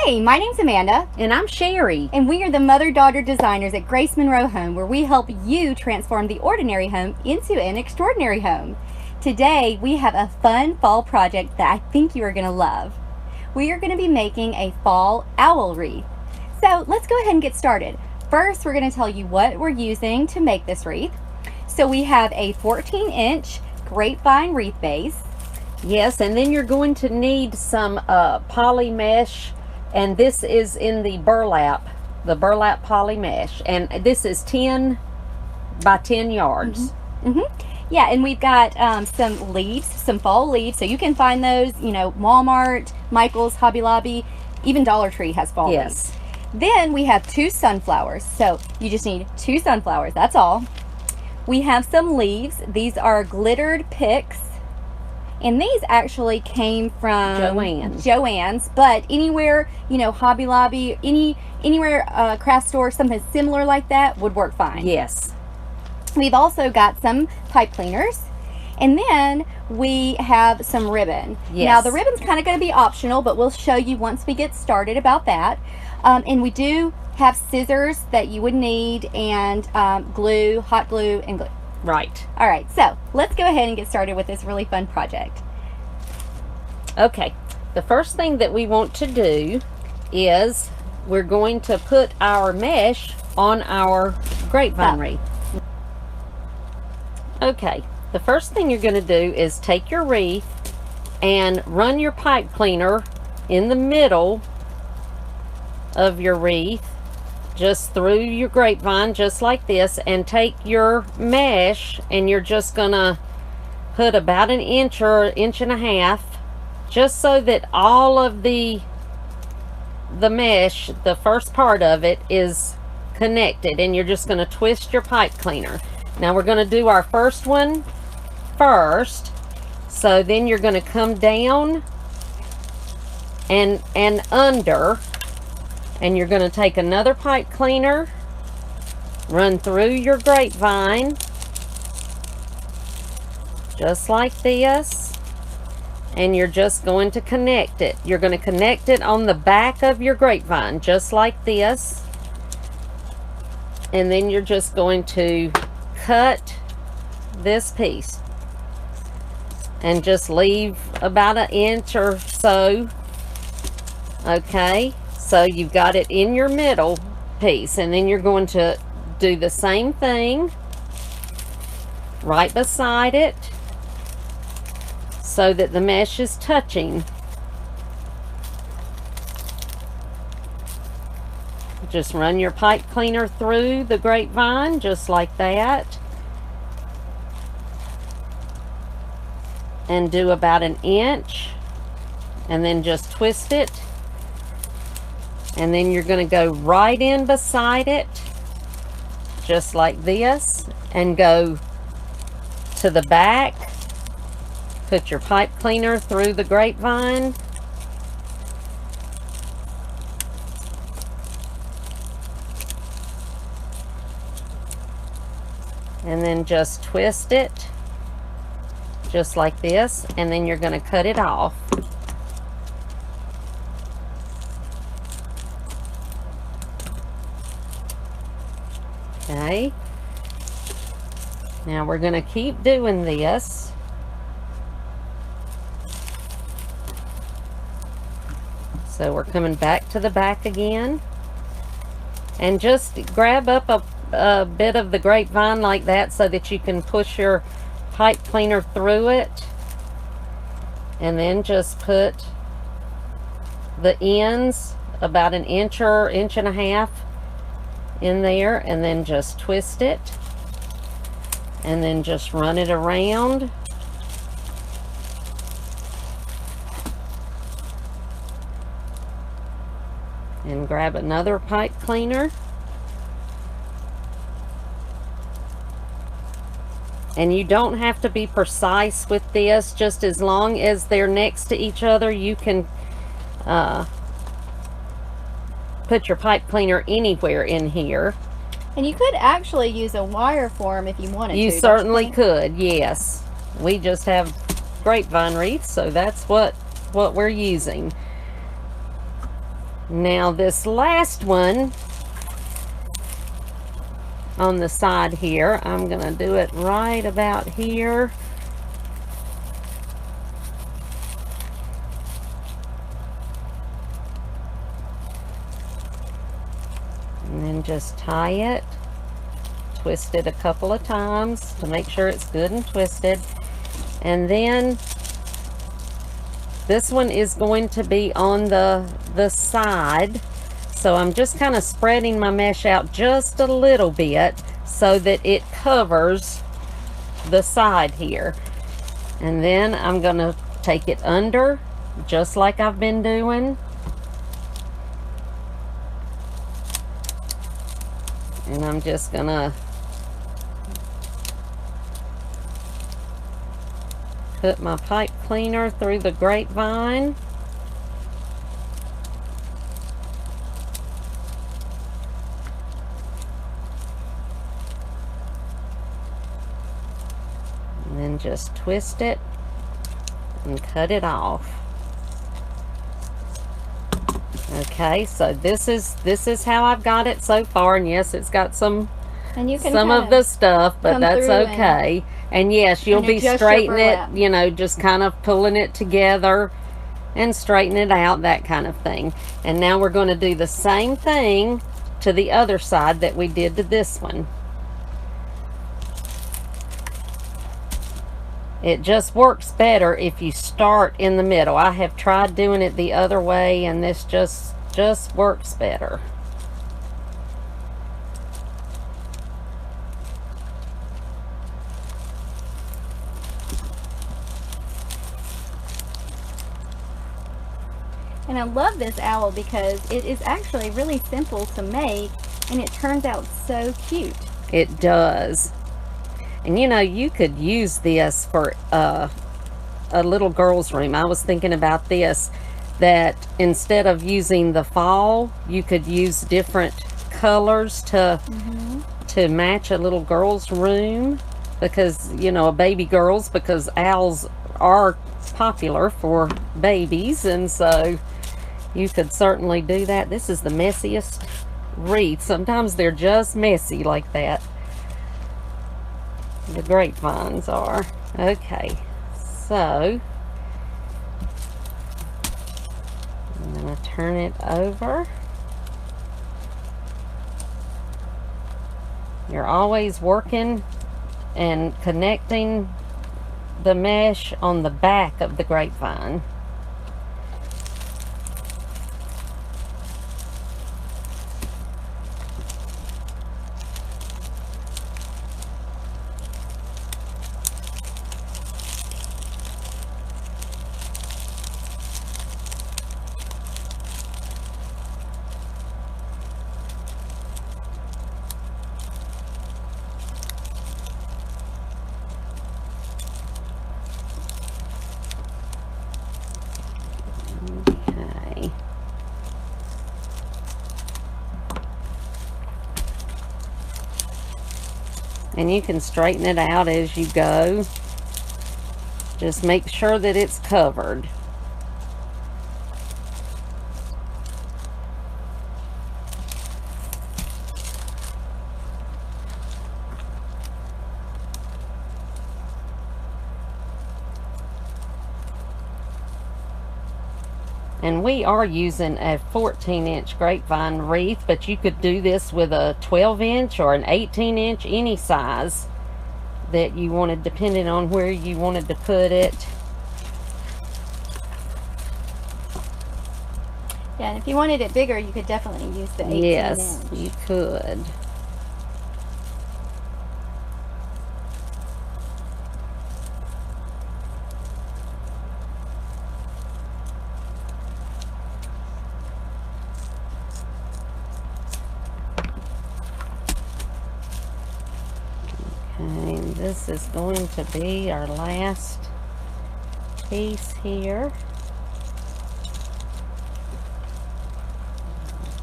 Hey, my name's Amanda. And I'm Sherry. And we are the mother-daughter designers at Monroe Home, where we help you transform the ordinary home into an extraordinary home. Today, we have a fun fall project that I think you are going to love. We are going to be making a fall owl wreath. So let's go ahead and get started. First, we're going to tell you what we're using to make this wreath. So we have a 14-inch grapevine wreath base. Yes, and then you're going to need some poly mesh, and this is in the burlap poly mesh, and this is 10 by 10 yards. Yeah, and we've got some leaves, some fall leaves, so you can find those, you know, Walmart, Michael's, Hobby Lobby, even Dollar Tree has fall leaves. Then we have 2 sunflowers, so you just need 2 sunflowers, that's all. We have some leaves. These are glittered picks, and these actually came from Joann's, but anywhere, you know, Hobby Lobby, anywhere craft store, something similar like that would work fine. Yes. We've also got some pipe cleaners, and then we have some ribbon. Yes. Now the ribbon's kind of going to be optional, but we'll show you once we get started about that. And we do have scissors that you would need, and glue, hot glue, and glue. Right. All right, so let's go ahead and get started with this really fun project. Okay, the first thing that we want to do is we're going to put our mesh on our grapevine wreath. Okay, the first thing you're going to do is take your wreath and run your pipe cleaner in the middle of your wreath, just through your grapevine, just like this, and take your mesh and you're just gonna put about an inch or inch and a half, just so that all of the mesh, the first part of it, is connected, and you're just gonna twist your pipe cleaner. Now we're gonna do our first one first, so then you're gonna come down and under, and you're going to take another pipe cleaner, run through your grapevine, just like this, and you're just going to connect it. You're going to connect it on the back of your grapevine, just like this, and then you're just going to cut this piece and just leave about an inch or so. Okay. So you've got it in your middle piece, and then you're going to do the same thing right beside it so that the mesh is touching. Just run your pipe cleaner through the grapevine just like that, and do about an inch, and then just twist it. And then you're going to go right in beside it, just like this, and go to the back. Put your pipe cleaner through the grapevine. And then just twist it, just like this, and then you're going to cut it off. Okay, now we're going to keep doing this. So we're coming back to the back again, and just grab up a bit of the grapevine like that so that you can push your pipe cleaner through it, and then just put the ends about an inch or inch and a half in there, and then just twist it, and then just run it around. And grab another pipe cleaner. And you don't have to be precise with this, just as long as they're next to each other, you can put your pipe cleaner anywhere in here. And you could actually use a wire form if you wanted to. You certainly could, yes. We just have grapevine wreaths, so that's what we're using. Now this last one on the side here, I'm gonna do it right about here. And then just tie it, twist it a couple of times to make sure it's good and twisted. And then this one is going to be on the side. So I'm just kind of spreading my mesh out just a little bit so that it covers the side here. And then I'm going to take it under, just like I've been doing. And I'm just going to put my pipe cleaner through the grapevine. And then just twist it and cut it off. Okay, so this is how I've got it so far, and yes, it's got some of the stuff, but that's okay. And yes, you'll be straightening it, you know, just kind of pulling it together and straighten it out, that kind of thing. And now we're going to do the same thing to the other side that we did to this one. It just works better if you start in the middle. I have tried doing it the other way, and this just works better. And I love this owl because it is actually really simple to make, and it turns out so cute. It does. And you know, you could use this for a little girl's room. I was thinking about this, that instead of using the fall, you could use different colors to match a little girl's room, because, you know, baby girls, because owls are popular for babies, and so you could certainly do that. This is the messiest wreath. Sometimes they're just messy like that. The grapevines are. Okay, so I'm going to turn it over. You're always working and connecting the mesh on the back of the grapevine. Okay. And you can straighten it out as you go. Just make sure that it's covered. And we are using a 14-inch grapevine wreath, but you could do this with a 12-inch or an 18-inch, any size that you wanted, depending on where you wanted to put it. Yeah, and if you wanted it bigger, you could definitely use the 18-inch. Yes, you could. And this is going to be our last piece here.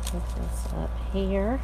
Put this up here.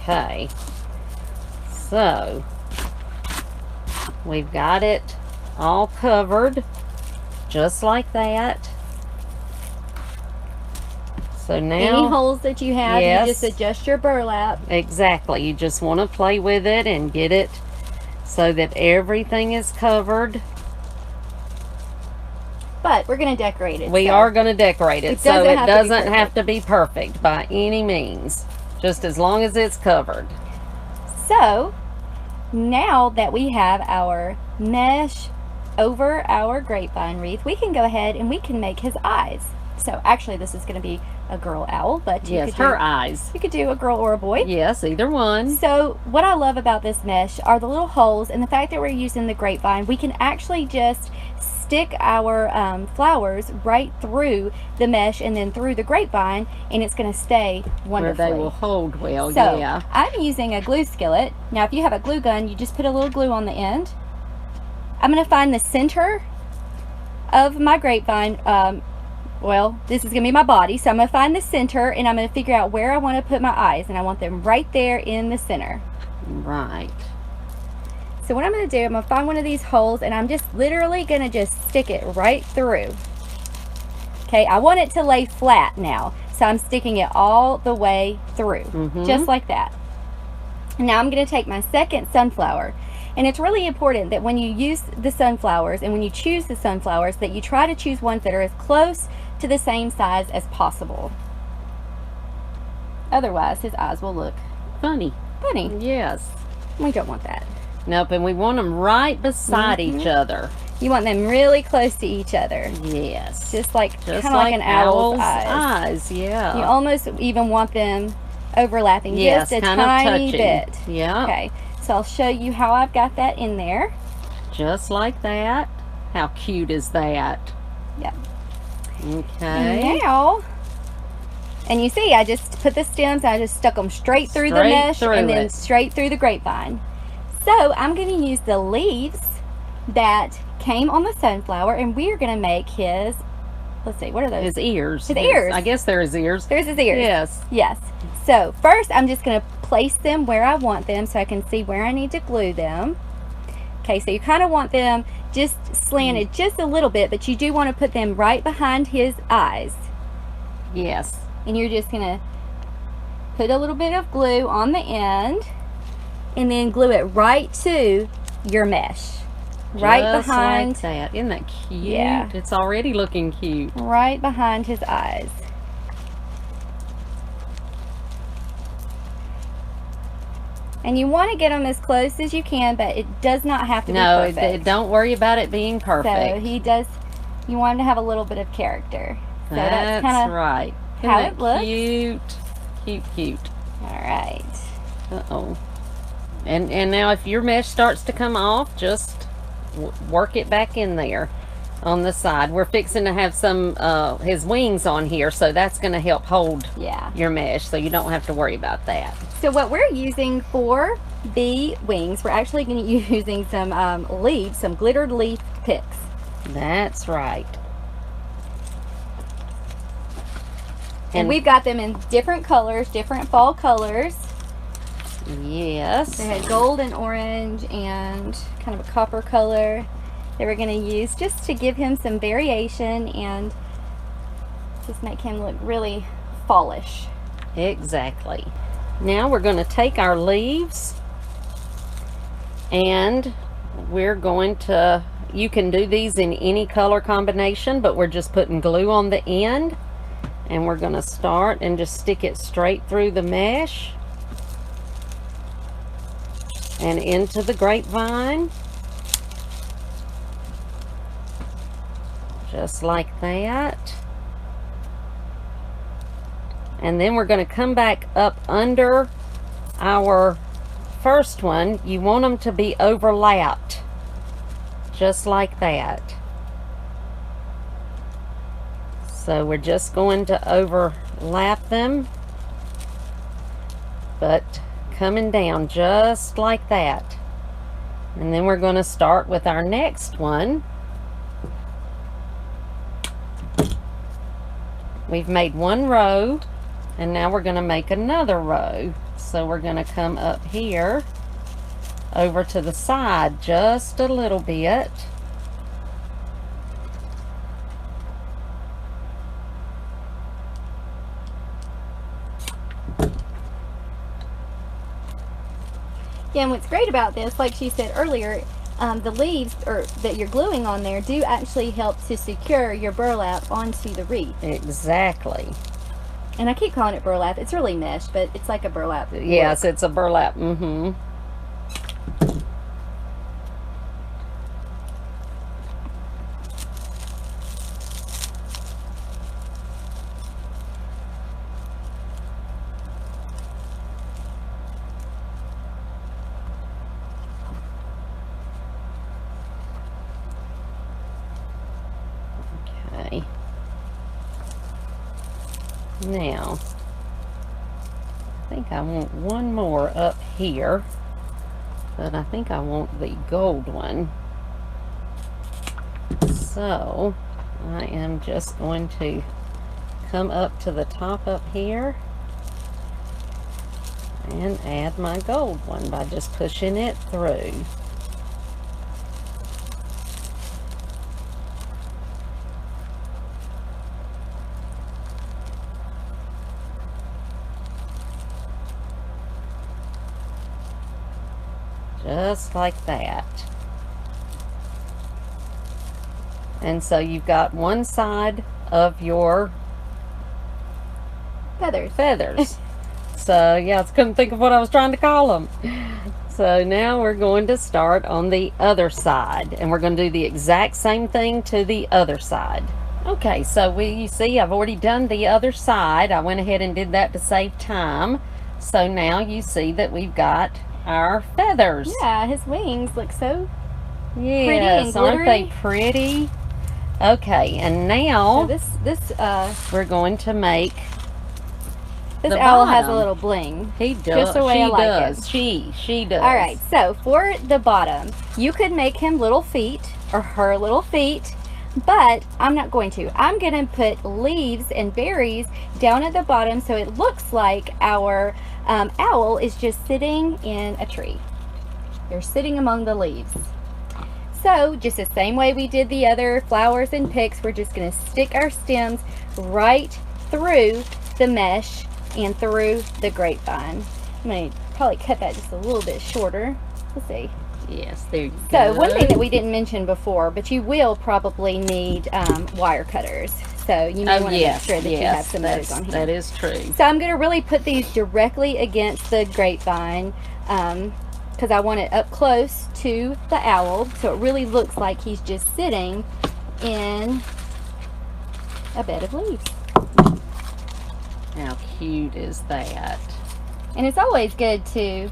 Okay. So, we've got it all covered, just like that. So now, any holes that you have, yes, you just adjust your burlap. Exactly. You just want to play with it and get it so that everything is covered. But we're going to decorate it. We are going to decorate it, so it doesn't have to be perfect by any means, just as long as it's covered. So now that we have our mesh over our grapevine wreath, we can go ahead and we can make his eyes. So actually this is going to be a girl owl, but you could her eyes. You could do a girl or a boy. Yes, either one. So what I love about this mesh are the little holes, and the fact that we're using the grapevine, we can actually just stick our flowers right through the mesh and then through the grapevine, and it's going to stay wonderfully. Where they will hold well, so, yeah. I'm using a glue skillet. Now if you have a glue gun, you just put a little glue on the end. I'm going to find the center of my grapevine. Well, this is going to be my body, so I'm going to find the center, and I'm going to figure out where I want to put my eyes, and I want them right there in the center. Right. So what I'm going to do, I'm going to find one of these holes, and I'm just literally going to just stick it right through. Okay, I want it to lay flat now, so I'm sticking it all the way through, just like that. Now I'm going to take my second sunflower, and it's really important that when you use the sunflowers and when you choose the sunflowers that you try to choose ones that are as close to the same size as possible. Otherwise, his eyes will look funny. Yes. We don't want that. Nope, and we want them right beside each other. You want them really close to each other. Yes. Just like kind of like an owl's eyes. Yeah. You almost even want them overlapping just a tiny bit. Yeah. Okay, so I'll show you how I've got that in there. Just like that. How cute is that? Yep. Okay. Now, and you see, I just put the stems, I just stuck them straight through the mesh and then straight through the grapevine. So I'm going to use the leaves that came on the sunflower, and we're going to make his, let's see, what are those? His ears. His ears. I guess they're his ears. There's his ears. Yes. Yes. So first I'm just going to place them where I want them so I can see where I need to glue them. Okay, so you kind of want them just slanted just a little bit, but you do want to put them right behind his eyes. Yes. And you're just going to put a little bit of glue on the end and then glue it right to your mesh. Right just behind. Like that. Isn't that cute? Yeah. It's already looking cute. Right behind his eyes. And you want to get them as close as you can, but it does not have to be perfect. No, don't worry about it being perfect. So he does, you want him to have a little bit of character. So that's kind of right. how it looks. Cute. Cute, cute. All right. Uh-oh. And now if your mesh starts to come off, just work it back in there on the side. We're fixing to have some his wings on here, so that's going to help hold your mesh, so you don't have to worry about that. So what we're using for the wings, we're actually going to be using some leaves, some glittered leaf picks. That's right. And we've got them in different colors, different fall colors. Yes. They had gold and orange and kind of a copper color that we're going to use just to give him some variation and just make him look really fallish. Exactly. Now we're going to take our leaves and we're going to, you can do these in any color combination, but we're just putting glue on the end, and we're going to start and just stick it straight through the mesh and into the grapevine, just like that. And then we're going to come back up under our first one. You want them to be overlapped, just like that. So we're just going to overlap them, but coming down just like that. And then we're going to start with our next one. We've made one row, and now we're going to make another row. So we're going to come up here over to the side just a little bit. Yeah, and what's great about this, like she said earlier, the leaves that you're gluing on there do actually help to secure your burlap onto the wreath. Exactly. And I keep calling it burlap. It's really mesh, but it's like a burlap look. Yes, it's a burlap. Mm-hmm. Okay. Now, I think I want one more up here, but I think I want the gold one. So, I am just going to come up to the top up here and add my gold one by just pushing it through. Just like that. And so you've got one side of your feathers. So yeah, I couldn't think of what I was trying to call them. So now we're going to start on the other side, and we're going to do the exact same thing to the other side. Okay, so you see I've already done the other side. I went ahead and did that to save time. So now you see that we've got our feathers. Yeah, his wings look so yes, aren't they pretty? Okay, and now so we're going to make this owl has a little bling. He does. Just the way I like it. She does. All right, so for the bottom, you could make him little feet or her little feet, but I'm not going to. I'm going to put leaves and berries down at the bottom so it looks like our owl is just sitting in a tree. They're sitting among the leaves. So just the same way we did the other flowers and picks, we're just going to stick our stems right through the mesh and through the grapevine. I'm going to probably cut that just a little bit shorter. Let's see. Yes, there you go. go. One thing that we didn't mention before, but you will probably need wire cutters. So you may want to make sure that you have some of those on hand. That is true. So I'm going to really put these directly against the grapevine because I want it up close to the owl, so it really looks like he's just sitting in a bed of leaves. How cute is that? And it's always good to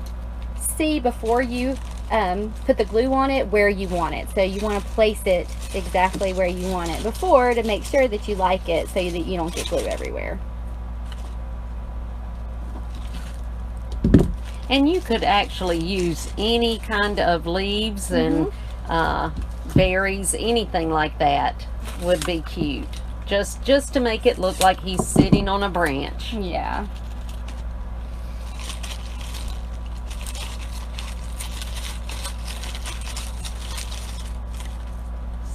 see before you put the glue on it where you want it. So you want to place it exactly where you want it before to make sure that you like it so that you don't get glue everywhere. And you could actually use any kind of leaves and berries, anything like that would be cute. Just to make it look like he's sitting on a branch. Yeah.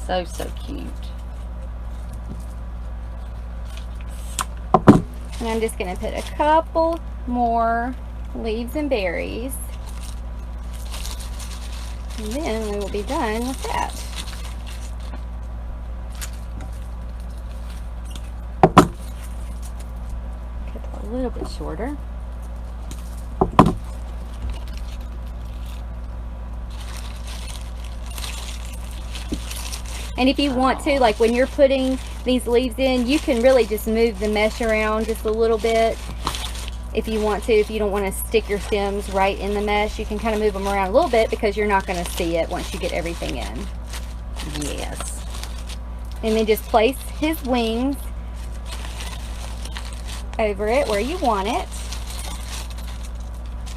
So cute. And I'm just going to put a couple more leaves and berries. And then we will be done with that. Cut it a little bit shorter. And if you want to, like when you're putting these leaves in, you can really just move the mesh around just a little bit. If you want to, if you don't want to stick your stems right in the mesh, you can kind of move them around a little bit because you're not going to see it once you get everything in. Yes. And then just place his wings over it where you want it.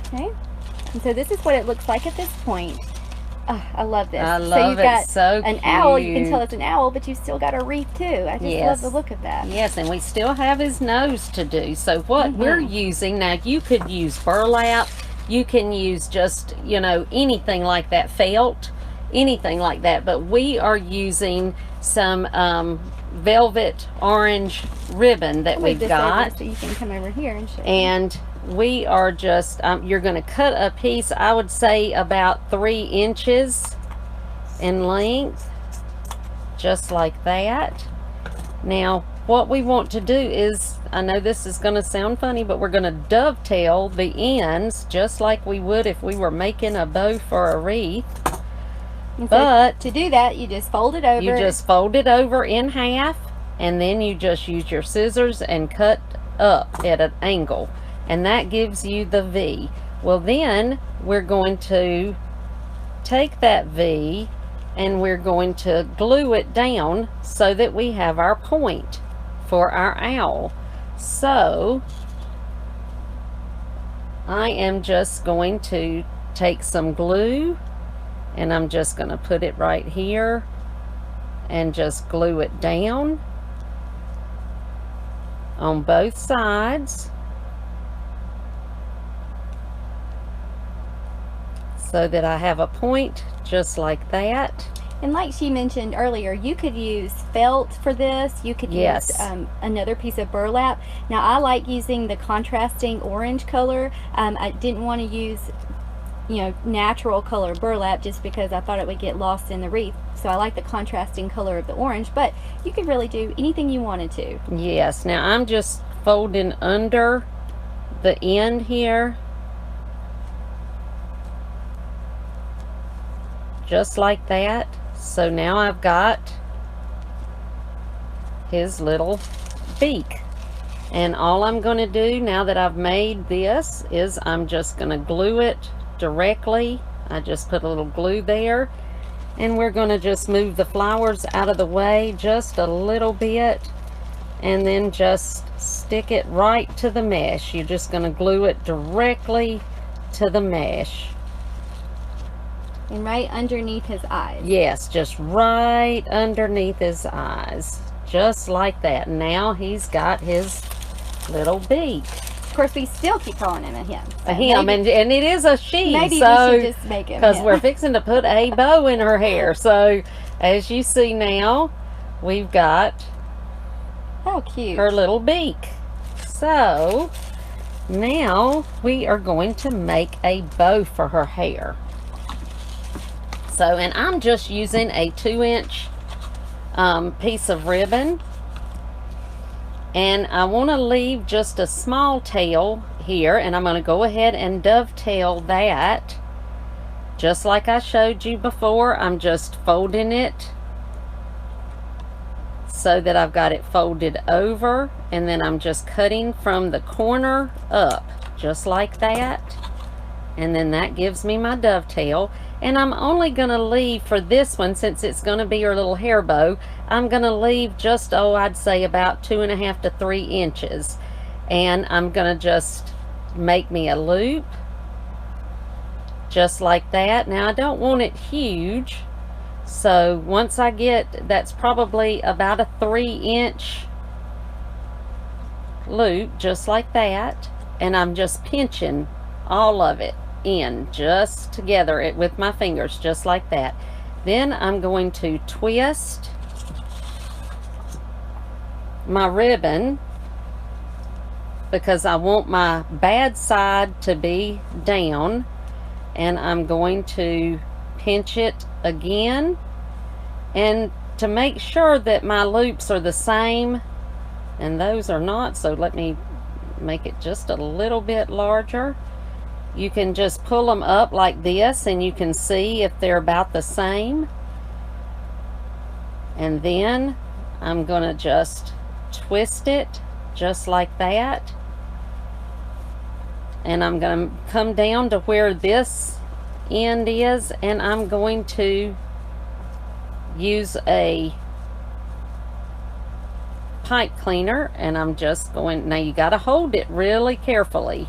Okay. And so this is what it looks like at this point. Oh, I love this. I so love you've it. got So an cute. owl. You can tell it's an owl, but you've still got a wreath too. I just love the look of that. Yes, and we still have his nose to do. So what we're using now, you could use burlap, you can use just, you know, anything like that, felt, anything like that, but we are using some velvet orange ribbon that we've got. So you can come over here and show. And we are just, you're going to cut a piece, I would say about 3 inches in length, just like that. Now, what we want to do is, I know this is going to sound funny, but we're going to dovetail the ends just like we would if we were making a bow for a wreath. But to do that, you just fold it over. You just fold it over in half, and then you just use your scissors and cut up at an angle. And that gives you the V. Well, then we're going to take that V and we're going to glue it down so that we have our point for our owl. So I am just going to take some glue and I'm just going to put it right here and just glue it down on both sides so that I have a point just like that. And like she mentioned earlier, you could use felt for this. You could use another piece of burlap. Now I like using the contrasting orange color. I didn't want to use, you know, natural color burlap just because I thought it would get lost in the wreath. So I like the contrasting color of the orange, but you could really do anything you wanted to. Yes, now I'm just folding under the end here, just like that. So now I've got his little beak. And all I'm going to do now that I've made this is I'm just going to glue it directly. I just put a little glue there, and we're going to just move the flowers out of the way just a little bit and then just stick it right to the mesh. You're just going to glue it directly to the mesh. And right underneath his eyes. Yes, just right underneath his eyes. Just like that. Now he's got his little beak. Of course, we still keep calling him a him. So and it is a she. Maybe so, we should just make him because we're fixing to put a bow in her hair. So, as you see now, we've got how cute her little beak. So, now we are going to make a bow for her hair. So, and I'm just using a 2-inch piece of ribbon, and I want to leave just a small tail here, and I'm going to go ahead and dovetail that just like I showed you before. I'm just folding it so that I've got it folded over, and then I'm just cutting from the corner up just like that, and then that gives me my dovetail. And I'm only going to leave for this one, since it's going to be her little hair bow, I'm going to leave just, I'd say about 2.5 to 3 inches. And I'm going to just make me a loop, just like that. Now, I don't want it huge. So, once I get, that's probably about a 3-inch loop, just like that. And I'm just pinching all of it in just together it with my fingers, just like that. Then I'm going to twist my ribbon because I want my bad side to be down, and I'm going to pinch it again, and to make sure that my loops are the same, and those are not, so let me make it just a little bit larger. You can just pull them up like this and you can see if they're about the same. And then I'm going to just twist it just like that. And I'm going to come down to where this end is, and I'm going to use a pipe cleaner, and I'm just going, now you got to hold it really carefully.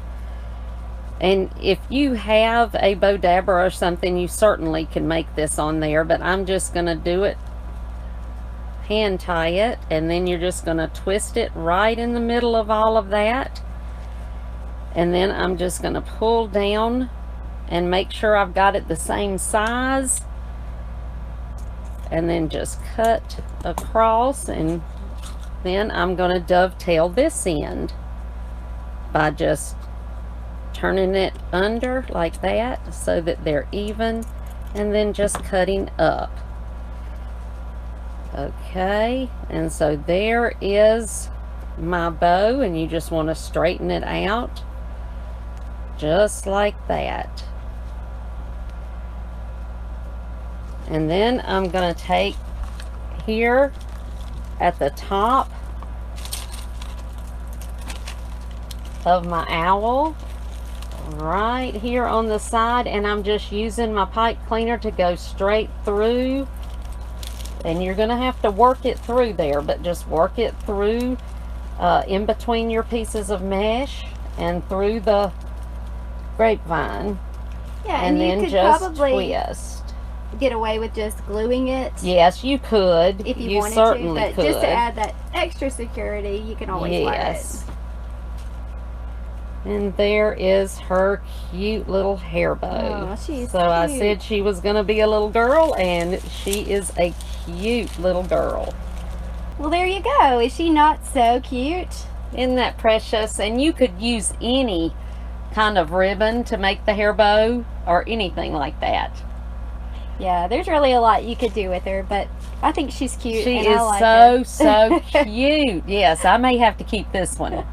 And if you have a bow dabber or something, you certainly can make this on there, but I'm just going to do it, hand tie it, and then you're just going to twist it right in the middle of all of that. And then I'm just going to pull down and make sure I've got it the same size, and then just cut across, and then I'm going to dovetail this end by just turning it under like that so that they're even, and then just cutting up. Okay, and so there is my bow, and you just want to straighten it out just like that. And then I'm going to take here at the top of my owl, right here on the side, and I'm just using my pipe cleaner to go straight through. And you're going to have to work it through there, but just work it through in between your pieces of mesh and through the grapevine. Yeah, and you then could just probably twist. get away with just gluing it. Yes, you could. If you wanted certainly to, but could. just to add that extra security, you can always wire it. And there is her cute little hair bow. Oh, she's so cute. I said she was going to be a little girl, and she is a cute little girl. Well, there you go. Is she not so cute? Isn't that precious? And you could use any kind of ribbon to make the hair bow or anything like that. Yeah, there's really a lot you could do with her, but I think she's cute. She and is I like so cute. Yes, I may have to keep this one.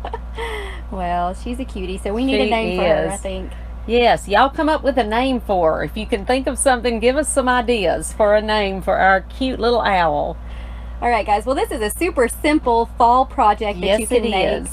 Well, she's a cutie, so we need a name for her, I think. Yes, y'all come up with a name for her. If you can think of something, give us some ideas for a name for our cute little owl. All right, guys. Well, this is a super simple fall project that you can make.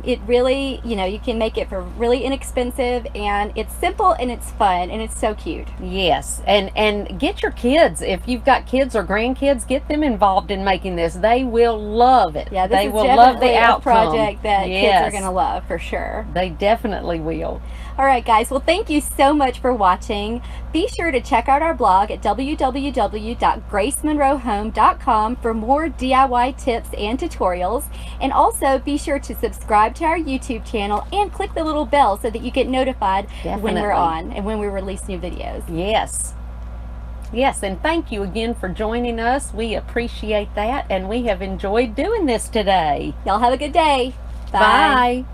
It really, you can make it for really inexpensive, and it's simple and it's fun and it's so cute. Yes, and get your kids. If you've got kids or grandkids, get them involved in making this. They will love it. Yeah, they is will love the definitely a outcome. project that kids are going to love for sure. They definitely will. All right, guys. Well, thank you so much for watching. Be sure to check out our blog at www.gracemonroehome.com for more DIY tips and tutorials. And also be sure to subscribe to our YouTube channel and click the little bell so that you get notified when we're on and when we release new videos. Yes. Yes, and thank you again for joining us. We appreciate that, and we have enjoyed doing this today. Y'all have a good day. Bye.